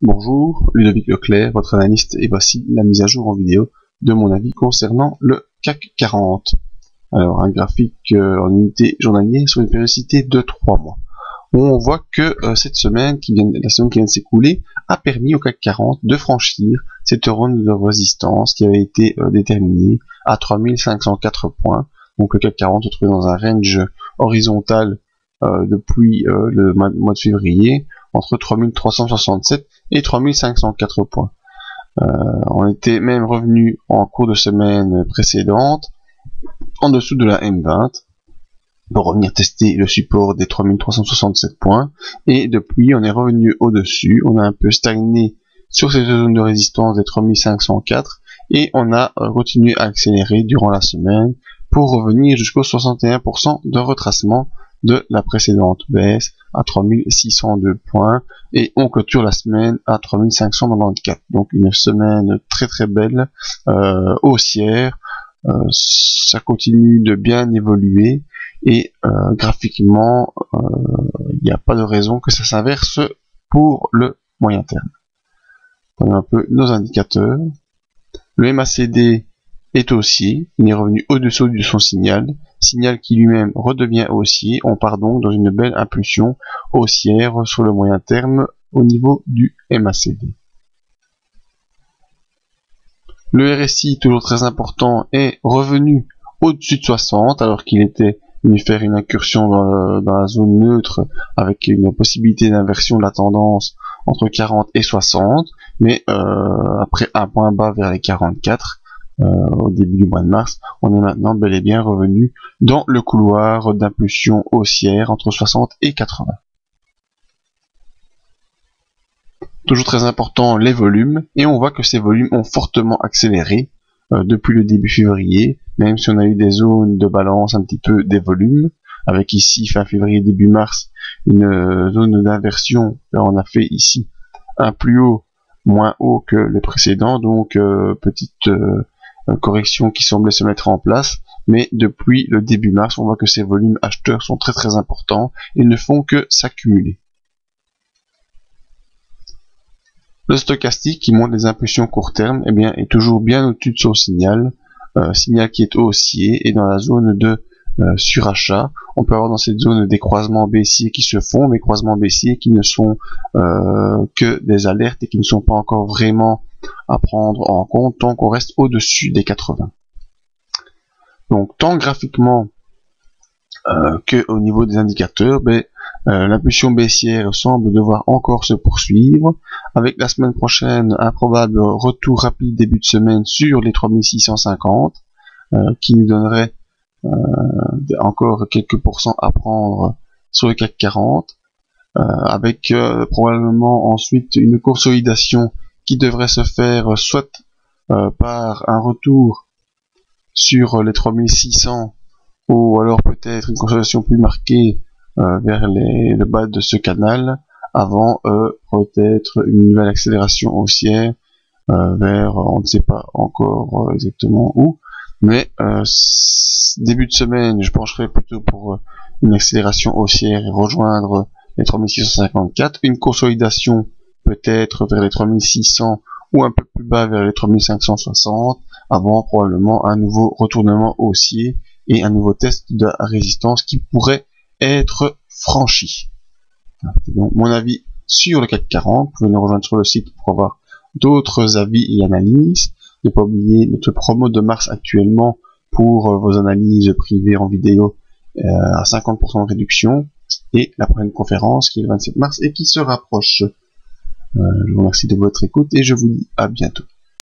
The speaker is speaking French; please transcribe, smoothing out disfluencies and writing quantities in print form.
Bonjour, Ludovic Leclerc, votre analyste, et voici la mise à jour en vidéo de mon avis concernant le CAC 40. Alors, un graphique en unité journalière sur une périodicité de 3 mois. On voit que cette semaine, la semaine qui vient de s'écouler, a permis au CAC 40 de franchir cette zone de résistance qui avait été déterminée à 3504 points. Donc le CAC 40 se trouve dans un range horizontal depuis le mois de février, entre 3367 et 3504 points. On était même revenu en cours de semaine précédente en dessous de la M20 pour revenir tester le support des 3367 points, et depuis on est revenu au-dessus, on a un peu stagné sur cette zone de résistance des 3504 et on a continué à accélérer durant la semaine pour revenir jusqu'au 61% de retracement de la précédente baisse à 3602 points, et on clôture la semaine à 3594. Donc une semaine très belle, haussière. Ça continue de bien évoluer et graphiquement il n'y a pas de raison que ça s'inverse pour le moyen terme. Voyons un peu nos indicateurs. Le MACD est haussier, il est revenu au-dessous de son signal qui lui-même redevient haussier. On part donc dans une belle impulsion haussière sur le moyen terme au niveau du MACD. Le RSI, toujours très important, est revenu au-dessus de 60 alors qu'il était venu faire une incursion dans la zone neutre avec une possibilité d'inversion de la tendance entre 40 et 60, mais après un point bas vers les 44 au début du mois de mars, on est maintenant bel et bien revenu dans le couloir d'impulsion haussière entre 60 et 80. Toujours très important, les volumes, et on voit que ces volumes ont fortement accéléré depuis le début février, même si on a eu des zones de balance un petit peu des volumes, avec ici fin février début mars une zone d'inversion. Là on a fait ici un plus haut, moins haut que le précédent, donc petite correction qui semblait se mettre en place, mais depuis le début mars on voit que ces volumes acheteurs sont très importants et ne font que s'accumuler. Le stochastique, qui montre les impulsions court terme, eh bien, est toujours bien au-dessus de son signal, signal qui est haussier et dans la zone de surachat. On peut avoir dans cette zone des croisements baissiers qui se font, mais croisements baissiers qui ne sont que des alertes et qui ne sont pas encore vraiment à prendre en compte tant qu'on reste au-dessus des 80. Donc tant graphiquement que au niveau des indicateurs, l'impulsion baissière semble devoir encore se poursuivre, avec la semaine prochaine un probable retour rapide début de semaine sur les 3650, qui nous donnerait encore quelques pourcents à prendre sur le CAC 40, avec probablement ensuite une consolidation qui devrait se faire soit par un retour sur les 3600, ou alors peut-être une consolidation plus marquée vers le bas de ce canal, avant peut-être une nouvelle accélération haussière vers, on ne sait pas encore exactement où, mais début de semaine je pencherai plutôt pour une accélération haussière et rejoindre les 3654, une consolidation peut-être vers les 3600 ou un peu plus bas vers les 3560, avant probablement un nouveau retournement haussier et un nouveau test de résistance qui pourrait être franchi. C'est donc mon avis sur le CAC 40. Vous pouvez nous rejoindre sur le site pour avoir d'autres avis et analyses. Ne pas oublier notre promo de mars actuellement pour vos analyses privées en vidéo à 50% de réduction, et la prochaine conférence qui est le 27 mars et qui se rapproche. Je vous remercie de votre écoute et je vous dis à bientôt.